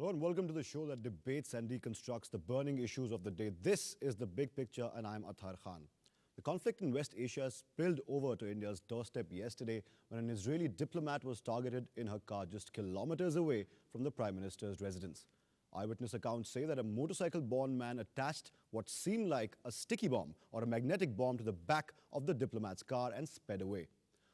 Hello and welcome to the show that debates and deconstructs the burning issues of the day. This is The Big Picture and I'm Athar Khan. The conflict in West Asia spilled over to India's doorstep yesterday when an Israeli diplomat was targeted in her car just kilometers away from the Prime Minister's residence. Eyewitness accounts say that a motorcycle-borne man attached what seemed like a sticky bomb or a magnetic bomb to the back of the diplomat's car and sped away.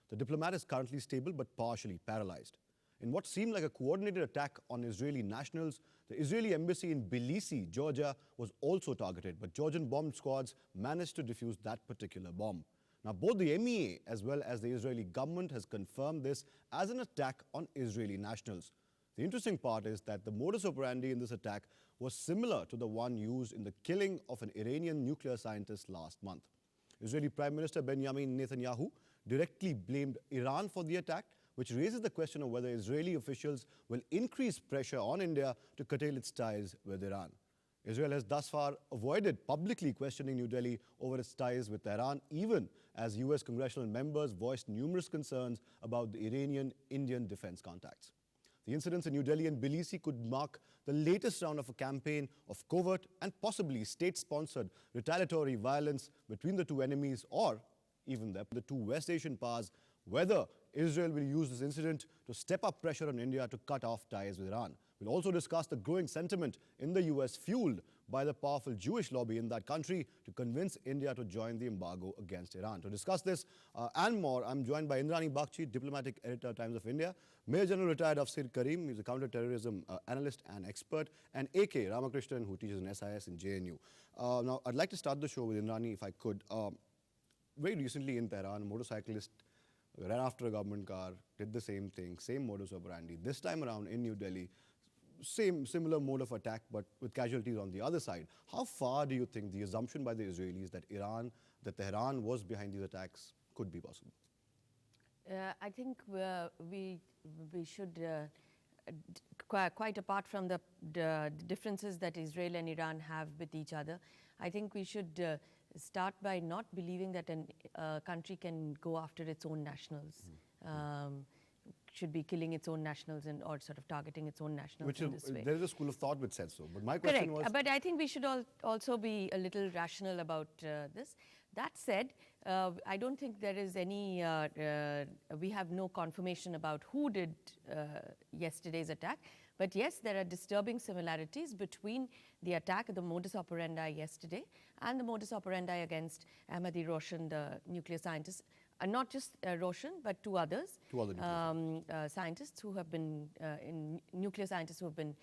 The diplomat is currently stable but partially paralyzed. In what seemed like a coordinated attack on Israeli nationals, the Israeli embassy in Tbilisi, Georgia, was also targeted, but Georgian bomb squads managed to defuse that particular bomb. Now, both the MEA as well as the Israeli government has confirmed this as an attack on Israeli nationals. The interesting part is that the modus operandi in this attack was similar to the one used in the killing of an Iranian nuclear scientist last month. Israeli Prime Minister Benjamin Netanyahu directly blamed Iran for the attack, which raises the question of whether Israeli officials will increase pressure on India to curtail its ties with Iran. Israel has thus far avoided publicly questioning New Delhi over its ties with Tehran, even as US congressional members voiced numerous concerns about the Iranian-Indian defense contacts. The incidents in New Delhi and Tbilisi could mark the latest round of a campaign of covert and possibly state-sponsored retaliatory violence between the two enemies or even the two West Asian powers, whether Israel will use this incident to step up pressure on India to cut off ties with Iran. We'll also discuss the growing sentiment in the US fueled by the powerful Jewish lobby in that country to convince India to join the embargo against Iran. To discuss this and more, I'm joined by Indrani Bakshi, diplomatic editor, Times of India, Major General retired Afsir Karim, he's a counter-terrorism analyst and expert, and A.K. Ramakrishnan, who teaches in SIS in JNU. Now, I'd like to start the show with Indrani, if I could. Very recently in Tehran, a motorcyclist ran after a government car, did the same thing, same modus operandi. This time around in New Delhi, similar mode of attack, but with casualties on the other side. How far do you think the assumption by the Israelis that Tehran was behind these attacks could be possible? I think we should, quite apart from the differences that Israel and Iran have with each other, I think we should start by not believing that a country can go after its own nationals. Should be killing its own nationals or sort of targeting its own nationals in this way. There is a school of thought which says so. But my question was... But I think we should also be a little rational about this. That said, I don't think there is any... we have no confirmation about who did yesterday's attack. But yes, there are disturbing similarities between the attack, the modus operandi yesterday, and the modus operandi against Ahmadi Roshan, the nuclear scientist. Not just Roshan, but two others. Two other scientists who have been, nuclear scientists who have been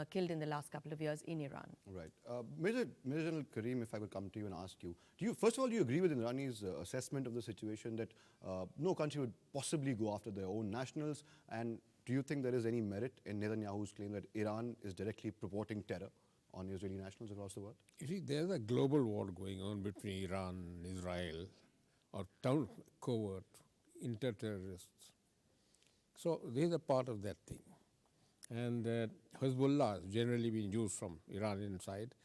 killed in the last couple of years in Iran. Right. Major General Karim, if I could come to you and ask you, first of all, do you agree with Indrani's assessment of the situation that no country would possibly go after their own nationals? And do you think there is any merit in Netanyahu's claim that Iran is directly purporting terror on Israeli nationals across the world? You see, there's a global war going on between Iran and Israel, or covert inter-terrorists. So this is a part of that thing. And Hezbollah has generally been used from Iranian side,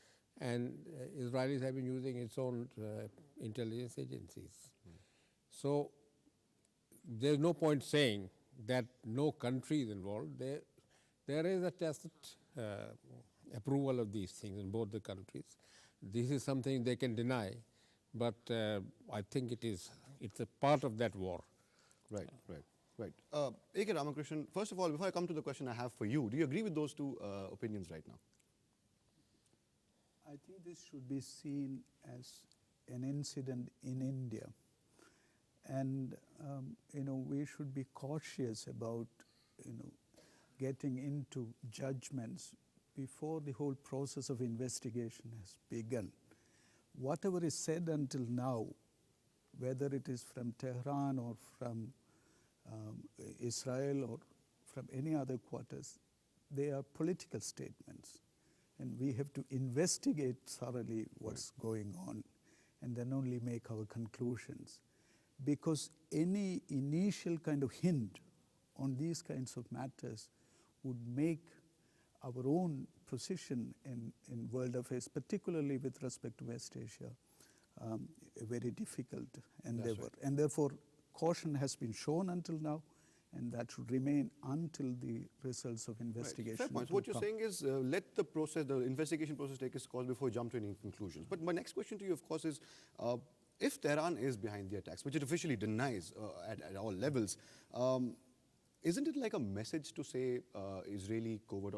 and Israelis have been using its own intelligence agencies. So there's no point saying that no country is involved. There is a tacit approval of these things in both the countries. This is something they can deny, but I think it's a part of that war. Right. A.K. Ramakrishnan, first of all, before I come to the question I have for you, do you agree with those two opinions right now? I think this should be seen as an incident in India. And, we should be cautious about, getting into judgments before the whole process of investigation has begun. Whatever is said until now, whether it is from Tehran or from Israel or from any other quarters, they are political statements. And we have to investigate thoroughly what's going on and then only make our conclusions. Because any initial kind of hint on these kinds of matters would make our own position in world affairs, particularly with respect to West Asia, a very difficult endeavor. Right. And therefore, caution has been shown until now, and that should remain until the results of investigation. Fair point. So what you're saying is let the process, the investigation process take its course before you jump to any conclusions. But my next question to you, of course, is if Tehran is behind the attacks, which it officially denies at all levels, isn't it like a message to say Israeli covert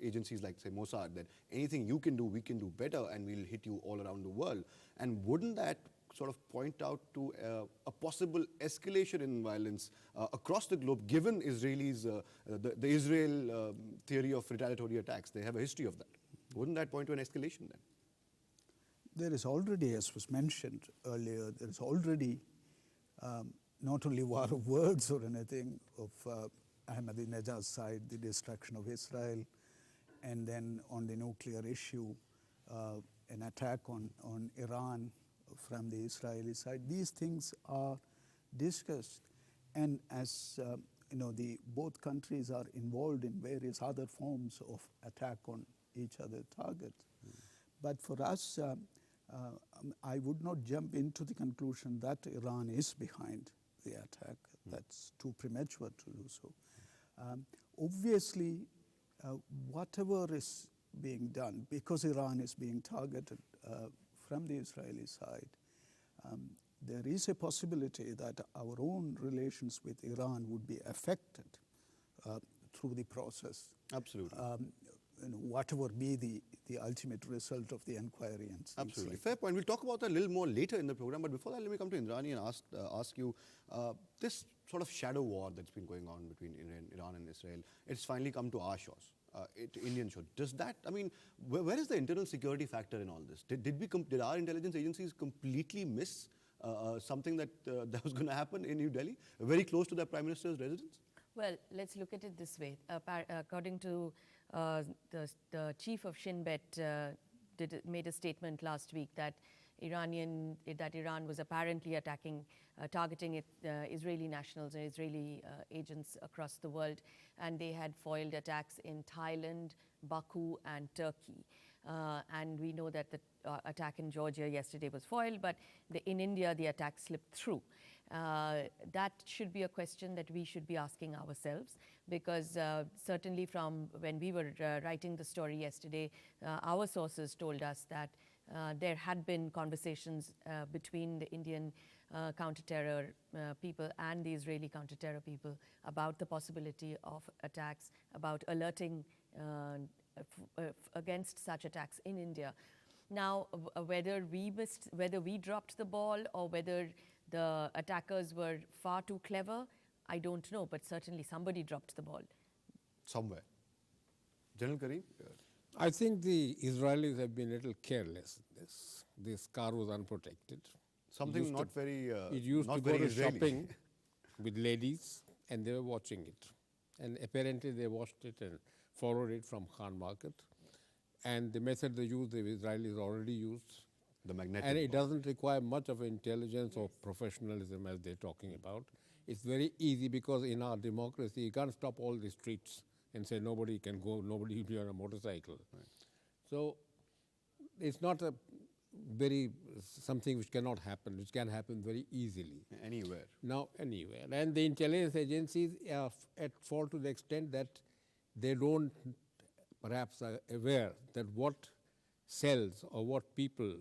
agencies like, say, Mossad, that anything you can do, we can do better, and we'll hit you all around the world? And wouldn't that sort of point out to a possible escalation in violence across the globe, given Israelis, the Israel theory of retaliatory attacks? They have a history of that. Wouldn't that point to an escalation then? There is already, as was mentioned earlier, there is already not only war of words or anything of Ahmadinejad's side, the destruction of Israel, and then on the nuclear issue, an attack on Iran from the Israeli side. These things are discussed, and as you know, both countries are involved in various other forms of attack on each other's targets. But for us, I would not jump into the conclusion that Iran is behind the attack. That's too premature to do so. Obviously, whatever is being done, because Iran is being targeted from the Israeli side, there is a possibility that our own relations with Iran would be affected through the process. Absolutely. Whatever be the ultimate result of the inquiry. And absolutely. Fair point. We'll talk about that a little more later in the program. But before that, let me come to Indrani and ask you, this sort of shadow war that's been going on between Iran and Israel, it's finally come to our shores, to Indian shores. Does that, I mean, where is the internal security factor in all this? Did our intelligence agencies completely miss something that was going to happen in New Delhi, very close to the Prime Minister's residence? Well, let's look at it this way. According to the chief of Shin Bet, made a statement last week that Iran was apparently targeting Israeli nationals and Israeli agents across the world, and they had foiled attacks in Thailand, Baku, and Turkey. And we know that the attack in Georgia yesterday was foiled, but in India the attack slipped through. That should be a question that we should be asking ourselves, because certainly from when we were writing the story yesterday, our sources told us that there had been conversations between the Indian counter-terror people and the Israeli counter-terror people about the possibility of attacks, about alerting against such attacks in India. Now, whether we dropped the ball or whether the attackers were far too clever, I don't know, but certainly somebody dropped the ball. Somewhere. General Karim? I think the Israelis have been a little careless in this. This car was unprotected. Something not very It used not to go very to Israeli. shopping with ladies, and they were watching it. And apparently they watched it and followed it from Khan Market. And the method they used, the Israelis already used. The magnetic And it ball. doesn't require much of intelligence or professionalism as they're talking about. It's very easy, because in our democracy, you can't stop all the streets and say nobody can go, nobody will be on a motorcycle. Right. So it's not something which cannot happen, which can happen very easily. Anywhere. Now, anywhere. And the intelligence agencies are at fault to the extent that they don't perhaps are aware that what cells or what people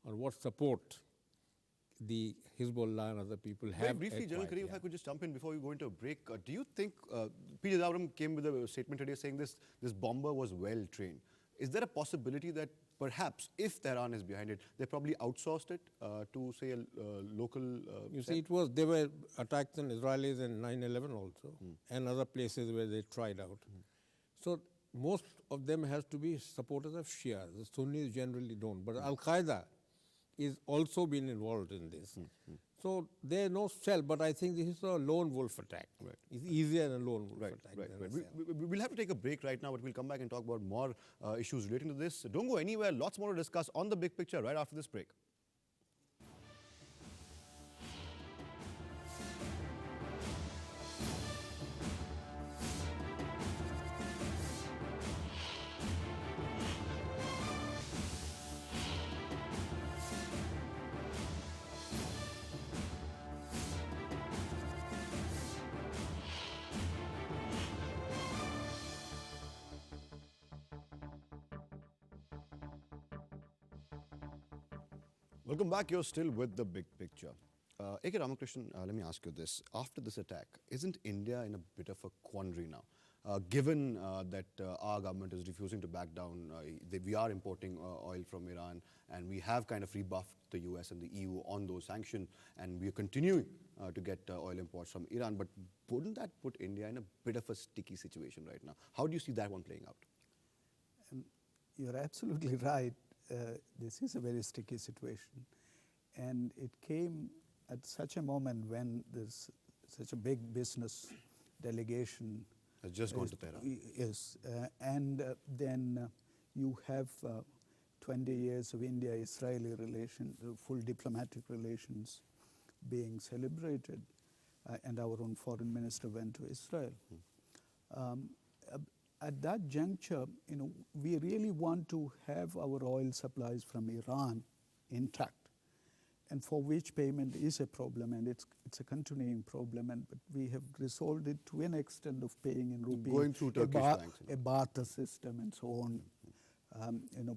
or what support the Hezbollah and other people Very have. briefly, at General White, Karim, if yeah. I could just jump in before we go into a break. Do you think, P. Jadavram came with a statement today saying this bomber was well trained. Is there a possibility that perhaps, if Tehran is behind it, they probably outsourced it to, say, a local You cell? see, there were attacks on Israelis in 9/11 also, and other places where they tried out. So most of them has to be supporters of Shia. The Sunnis generally don't, but Al-Qaeda is also been involved in this. So there are no cell, but I think this is a lone wolf attack. Right. It's easier than a lone wolf attack. Right. than a cell. We'll have to take a break right now, but we'll come back and talk about more issues relating to this. Don't go anywhere. Lots more to discuss on The Big Picture right after this break. Welcome back. You're still with the big picture. A.K. Ramakrishnan, let me ask you this. After this attack, isn't India in a bit of a quandary now? Given that our government is refusing to back down, we are importing oil from Iran, and we have kind of rebuffed the US and the EU on those sanctions, and we are continuing to get oil imports from Iran. But wouldn't that put India in a bit of a sticky situation right now? How do you see that one playing out? You're absolutely right. This is a very sticky situation. And it came at such a moment when there's such a big business delegation. Has just gone to Tehran. Yes. Then you have 20 years of India-Israeli relations, full diplomatic relations being celebrated. And our own foreign minister went to Israel. At that juncture, we really want to have our oil supplies from Iran intact, and for which payment is a problem, and it's a continuing problem. But we have resolved it to an extent of paying in rupee, Going through Turkish banks. A barter system, and so on.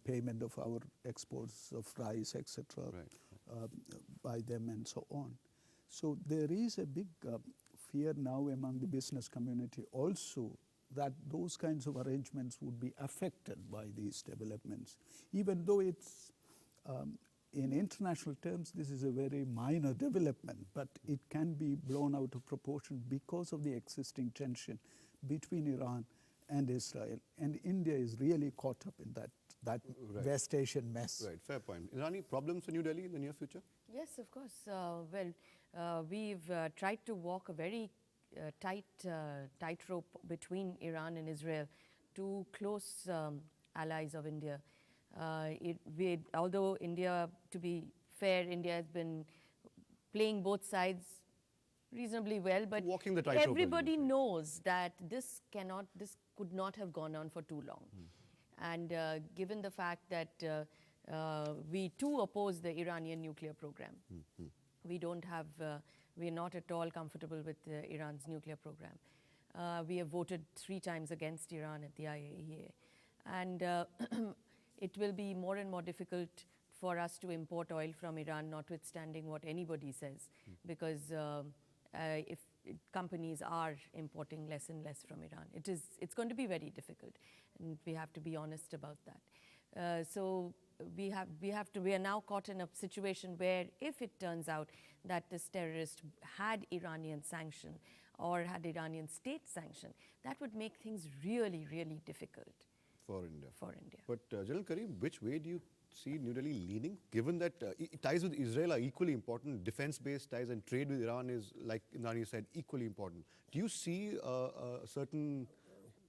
Payment of our exports of rice, etc., by them, and so on. So there is a big fear now among the business community also that those kinds of arrangements would be affected by these developments, even though it's, in international terms, this is a very minor development, but it can be blown out of proportion because of the existing tension between Iran and Israel. And India is really caught up in that West Asian mess. Right, fair point. Is there any problems for New Delhi in the near future? Yes, of course. We've tried to walk a very tightrope between Iran and Israel, two close allies of India. Although India, to be fair, India has been playing both sides reasonably well, but walking the tightrope, everybody knows that this could not have gone on for too long. And given the fact that we too oppose the Iranian nuclear program, we are not at all comfortable with Iran's nuclear program. We have voted 3 times against Iran at the IAEA. And it will be more and more difficult for us to import oil from Iran, notwithstanding what anybody says, because if companies are importing less and less from Iran, it's going to be very difficult, and we have to be honest about that. So we are now caught in a situation where if it turns out that this terrorist had Iranian sanction or had Iranian state sanction, that would make things really, really difficult for India. But General Karim, which way do you see New Delhi leaning, given that ties with Israel are equally important, defense-based ties, and trade with Iran is, like Nani said, equally important. Do you see a certain...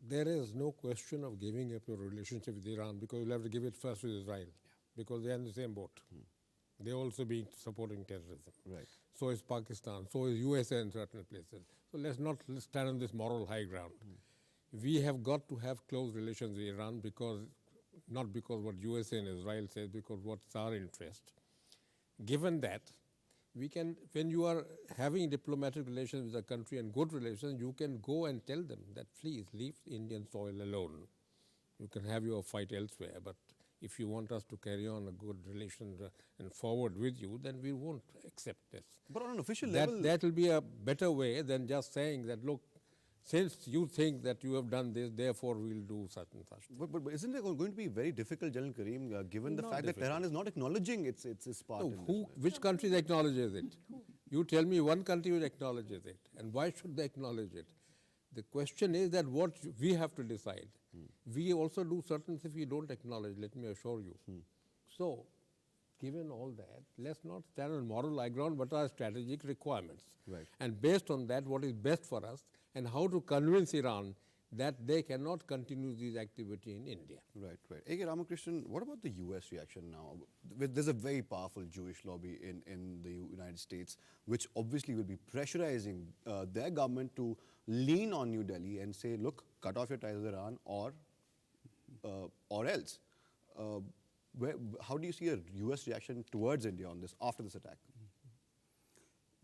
There is no question of giving up your relationship with Iran, because you'll have to give it first with Israel, because they are in the same boat. They also be supporting terrorism. Right. So is Pakistan, so is USA in certain places. So let's stand on this moral high ground. We have got to have close relations with Iran, not because what USA and Israel says, because what's our interest. Given that, when you are having diplomatic relations with a country and good relations, you can go and tell them that please leave Indian soil alone. You can have your fight elsewhere, but if you want us to carry on a good relation and forward with you, then we won't accept this. But on an official level... That will be a better way than just saying that, look, since you think that you have done this, therefore we'll do such and such. But isn't it going to be very difficult, General Karim, given the fact that Tehran is not acknowledging its part in this? Which country acknowledges it? You tell me one country which acknowledges it, and why should they acknowledge it? The question is that what we have to decide. We also do certain things we don't acknowledge, let me assure you. So, given all that, let's not stand on moral high ground, but our strategic requirements. Right. And based on that, what is best for us, and how to convince Iran that they cannot continue this activity in India. Right. A.K. Ramakrishnan, what about the US reaction now? There's a very powerful Jewish lobby in the United States, which obviously will be pressurizing their government to lean on New Delhi and say, look, cut off your ties with Iran or else. How do you see a US reaction towards India on this after this attack?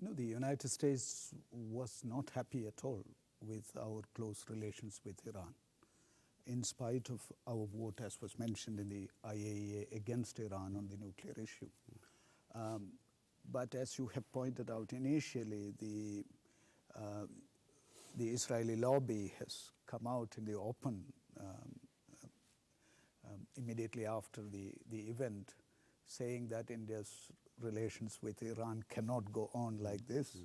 No, the United States was not happy at all with our close relations with Iran, in spite of our vote, as was mentioned in the IAEA, against Iran on the nuclear issue. But as you have pointed out initially, the Israeli lobby has come out in the open immediately after the event, saying that India's relations with Iran cannot go on like this,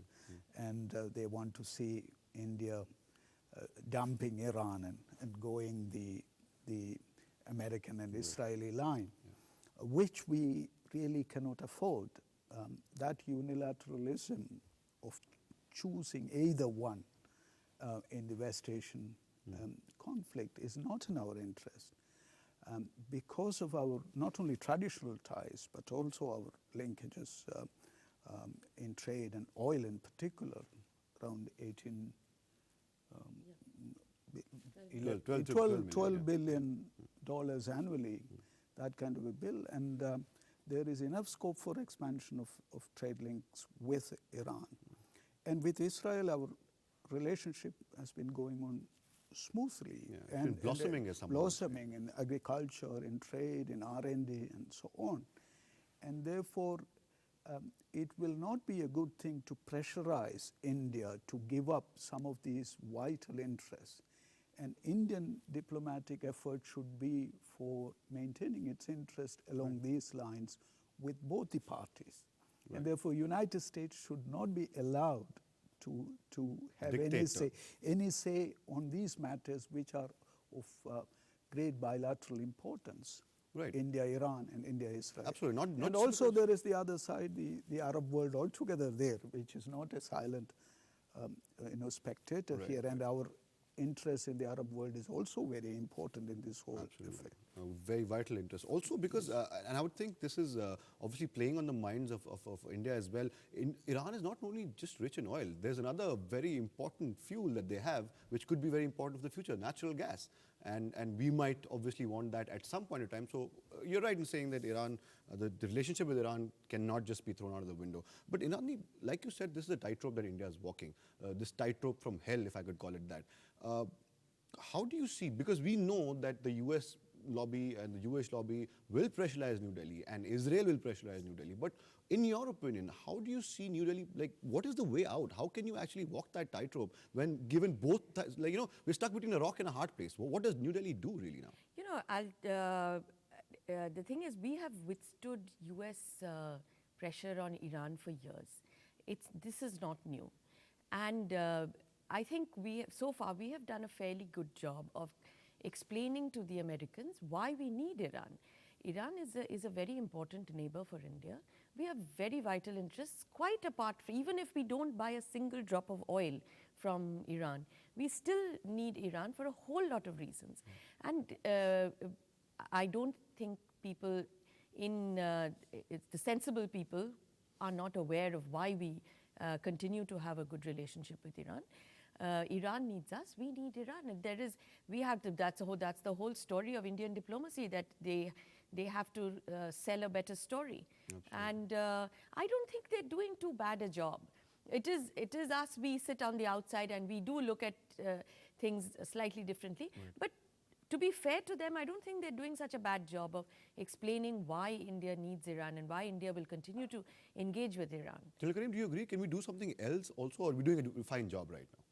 and they want to see India dumping Iran and going the American and Israeli line, which we really cannot afford. That unilateralism of choosing either one in the West Asian conflict is not in our interest. Because of our not only traditional ties, but also our linkages in trade and oil in particular, around 12 billion dollars annually, that kind of a bill. And there is enough scope for expansion of trade links with Iran. And with Israel, our relationship has been going on smoothly. Yeah, it's been blossoming as someone would say. Blossoming in agriculture, in trade, in R&D, and so on. And therefore, it will not be a good thing to pressurize India to give up some of these vital interests. And Indian diplomatic effort should be for maintaining its interest along these lines with both the parties. Right. And therefore, United States should not be allowed to have Dictator. any say on these matters which are of great bilateral importance. Right. India, Iran, and India, Israel. Absolutely. Not And also there is the other side, the Arab world altogether there, which is not a silent spectator Right, here. And our interest in the Arab world is also very important in this whole affair. Very vital interest. Also because, and I would think this is obviously playing on the minds of India as well. Iran is not only just rich in oil. There's another very important fuel that they have, which could be very important for the future, natural gas. And we might obviously want that at some point in time. So you're right in saying that Iran, the relationship with Iran cannot just be thrown out of the window. But Irani, like you said, this is a tightrope that India is walking. This tightrope from hell, if I could call it that. How do you see, because we know that the US lobby and the US lobby will pressurize New Delhi and Israel will pressurize New Delhi. But in your opinion, how do you see New Delhi, like what is the way out? How can you actually walk that tightrope when given both, we're stuck between a rock and a hard place. Well, what does New Delhi do really now? You know, the thing is, we have withstood US pressure on Iran for years. This is not new. And I think so far we have done a fairly good job of explaining to the Americans why we need Iran. Iran is a very important neighbor for India. We have very vital interests, quite apart from, even if we don't buy a single drop of oil from Iran, we still need Iran for a whole lot of reasons. And I don't think people the sensible people are not aware of why we continue to have a good relationship with Iran. Iran needs us, we need Iran. And that's the whole story of Indian diplomacy, that they have to sell a better story. Absolutely. And I don't think they're doing too bad a job. It is us, we sit on the outside and we do look at things slightly differently. Right. But to be fair to them, I don't think they're doing such a bad job of explaining why India needs Iran and why India will continue to engage with Iran. Karim, do you agree? Can we do something else also, or are we doing a fine job right now?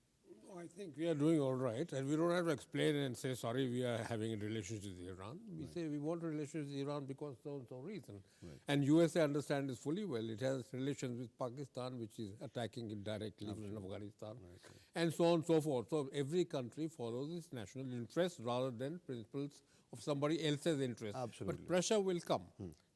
I think we are doing all right, and we don't have to explain and say, sorry, we are having a relationship with Iran. We say we want a relationship with Iran because so and so reason. Right. And USA understands this fully well. It has relations with Pakistan, which is attacking it directly in Afghanistan, and so on and so forth. So every country follows its national interest rather than principles of somebody else's interest. Absolutely. But pressure will come.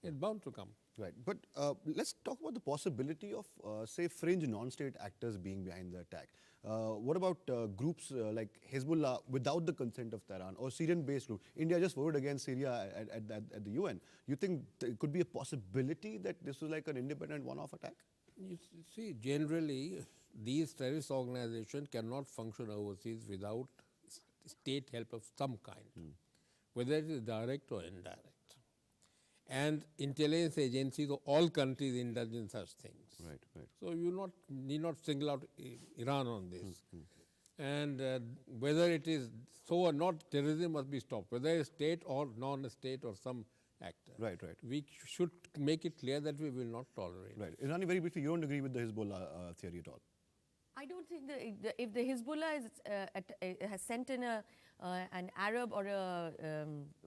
It's bound to come. Right. But let's talk about the possibility of, say, fringe non-state actors being behind the attack. What about groups like Hezbollah without the consent of Tehran, or Syrian-based group? India just voted against Syria at the UN. You think there could be a possibility that this was like an independent one-off attack? You see, generally, these terrorist organizations cannot function overseas without state help of some kind, whether it is direct or indirect. And intelligence agencies of all countries indulge in such things. Right, right. So you need not single out Iran on this. And whether it is so or not, terrorism must be stopped, whether it's state or non-state or some actor. Right. we should make it clear that we will not tolerate. Right. Irani, very briefly, you don't agree with the Hezbollah theory at all? I don't think if the Hezbollah has sent in an Arab or a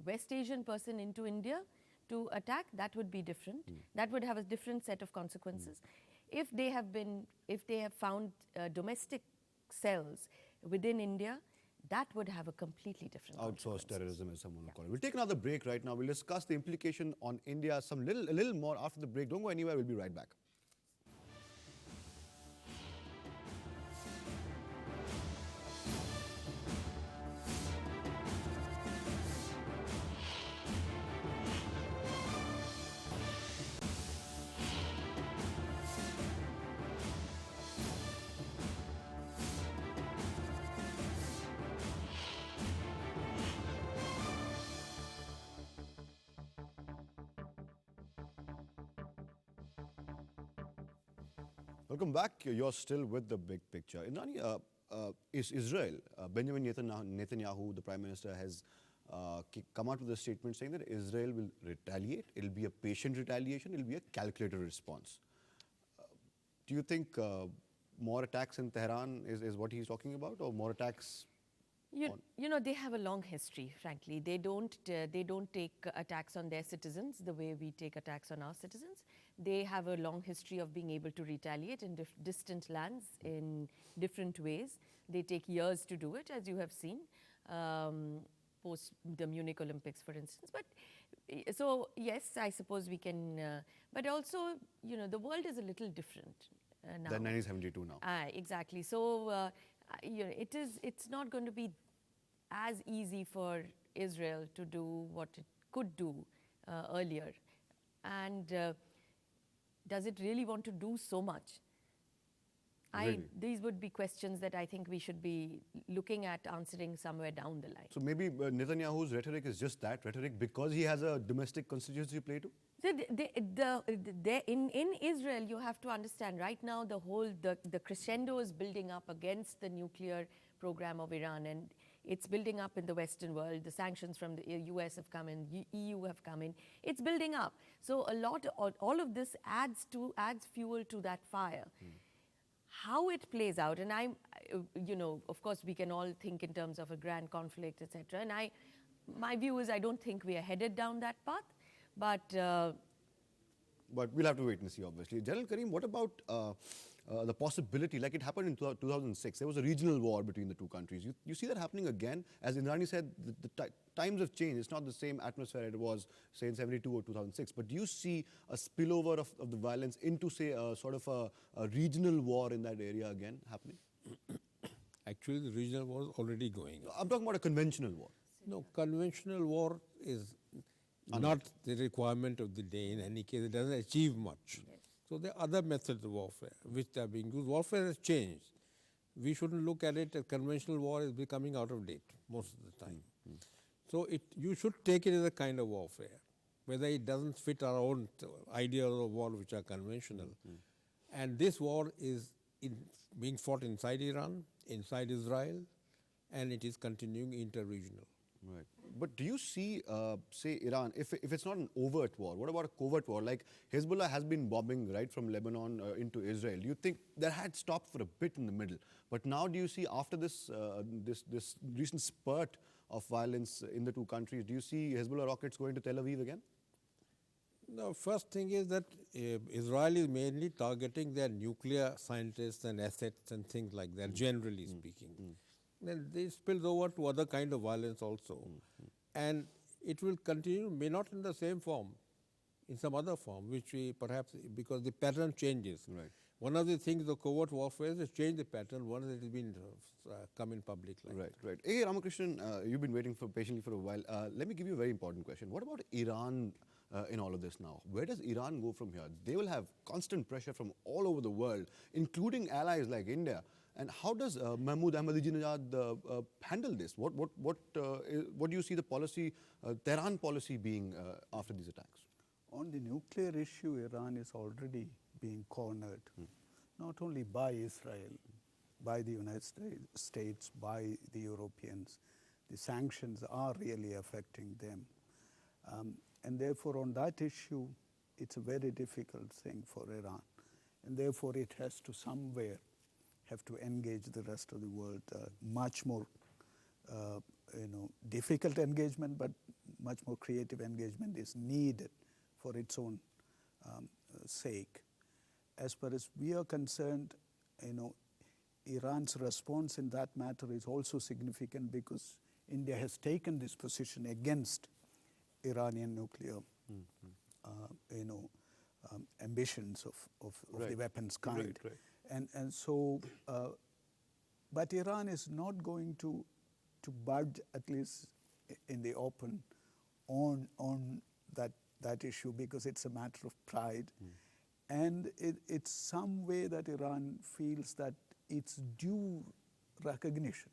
West Asian person into India to attack, that would be different. That would have a different set of consequences. If they have found domestic cells within India, that would have a completely different Outsourced consequences. terrorism, as someone would call it. We'll take another break right now. We'll discuss the implication on India a little more after the break. Don't go anywhere. We'll be right back. Welcome back. You're still with the big picture. Indani, is Israel, Benjamin Netanyahu, the Prime Minister, has come out with a statement saying that Israel will retaliate. It'll be a patient retaliation. It'll be a calculated response. Do you think more attacks in Tehran is what he's talking about, or more attacks? You know, they have a long history, frankly. They don't take attacks on their citizens the way we take attacks on our citizens. They have a long history of being able to retaliate in distant lands in different ways. They take years to do it, as you have seen, post the Munich Olympics, for instance. But so, yes, I suppose we can, but also, you know, the world is a little different now. Than 1972 now. Exactly. So, you know, it's not going to be as easy for Israel to do what it could do earlier. And does it really want to do so much? Really? These would be questions that I think we should be looking at answering somewhere down the line. So maybe Netanyahu's rhetoric is just that rhetoric because he has a domestic constituency to play to? So in Israel, you have to understand right now the crescendo is building up against the nuclear program of Iran, and it's building up in the Western world. The sanctions from the US have come in, EU have come in. It's building up. So all of this adds fuel to that fire. How it plays out, and you know, of course, we can all think in terms of a grand conflict, etc. And my view is I don't think we are headed down that path. But we'll have to wait and see, obviously. General Karim, what about the possibility, like it happened in 2006, there was a regional war between the two countries. You see that happening again? As Indrani said, the times have changed. It's not the same atmosphere it was, say, in 72 or 2006. But do you see a spillover of the violence into, say, sort of a regional war in that area again happening? Actually, the regional war is already going on. I'm talking about a conventional war. No, conventional war is not the requirement of the day in any case. It doesn't achieve much. Yes. So there are other methods of warfare which are being used. Warfare has changed. We shouldn't look at it as conventional war is becoming out of date most of the time. So you should take it as a kind of warfare, whether it doesn't fit our own ideas of war which are conventional. And this war is being fought inside Iran, inside Israel, and it is continuing inter-regional. Right. But do you see, say, Iran, if it's not an overt war, what about a covert war? Like Hezbollah has been bombing right from Lebanon into Israel. Do you think that had stopped for a bit in the middle? But now do you see after this recent spurt of violence in the two countries, do you see Hezbollah rockets going to Tel Aviv again? No, first thing is that Israel is mainly targeting their nuclear scientists and assets and things like that, generally speaking. Then this spills over to other kind of violence also. And it will continue, may not in the same form, in some other form, which we perhaps, because the pattern changes. Right. One of the things the covert warfare has changed the pattern, one that has been come in public life. Right, right. Hey, Ramakrishnan, you've been waiting patiently for a while. Let me give you a very important question. What about Iran in all of this now? Where does Iran go from here? They will have constant pressure from all over the world, including allies like India. And how does Mahmoud Ahmadinejad handle this? What do you see the policy, Tehran policy being after these attacks? On the nuclear issue, Iran is already being cornered, not only by Israel, by the United States, by the Europeans. The sanctions are really affecting them. And therefore, on that issue, it's a very difficult thing for Iran. And therefore, it has to somewhere have to engage the rest of the world. Much more, difficult engagement, but much more creative engagement is needed for its own sake. As far as we are concerned, Iran's response in that matter is also significant because India has taken this position against Iranian nuclear, ambitions of the weapons kind. Right. And so, but Iran is not going to budge, at least in the open, on that issue because it's a matter of pride. And it's some way that Iran feels that its due recognition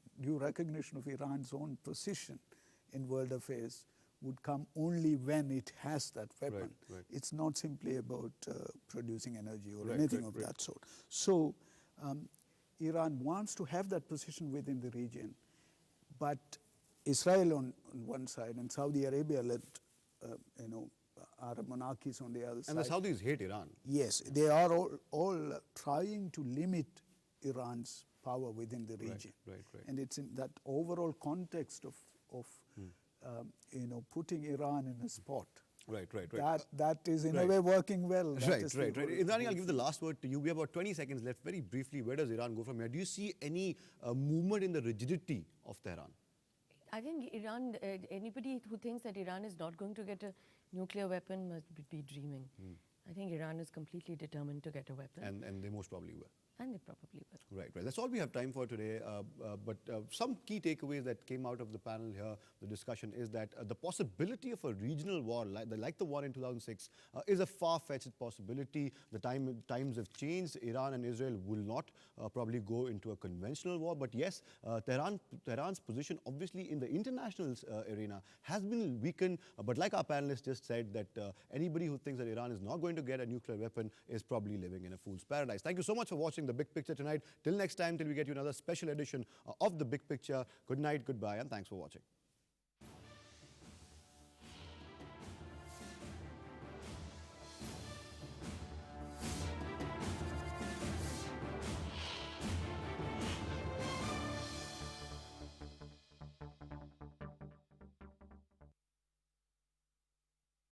of Iran's own position in world affairs would come only when it has that weapon. Right. It's not simply about producing energy or anything of that sort. So Iran wants to have that position within the region, but Israel on one side and Saudi Arabia led, Arab monarchies on the other side. And the Saudis hate Iran. Yes, they are all trying to limit Iran's power within the region. Right. And it's in that overall context of putting Iran in a spot. Right. That is in a way working well. Right. Indrani, I'll give the last word to you. We have about 20 seconds left. Very briefly, where does Iran go from here? Do you see any movement in the rigidity of Tehran? I think Iran, anybody who thinks that Iran is not going to get a nuclear weapon must be dreaming. I think Iran is completely determined to get a weapon. And they most probably will. And they probably will. Right. That's all we have time for today. But some key takeaways that came out of the panel here, the discussion, is that the possibility of a regional war, like the war in 2006, is a far-fetched possibility. The times have changed. Iran and Israel will not probably go into a conventional war. But yes, Tehran's position, obviously, in the international arena has been weakened. But like our panelists just said, that anybody who thinks that Iran is not going to get a nuclear weapon is probably living in a fool's paradise. Thank you so much for watching The Big Picture tonight. Till next time, till we get you another special edition of The Big Picture. Good night, goodbye, and thanks for watching.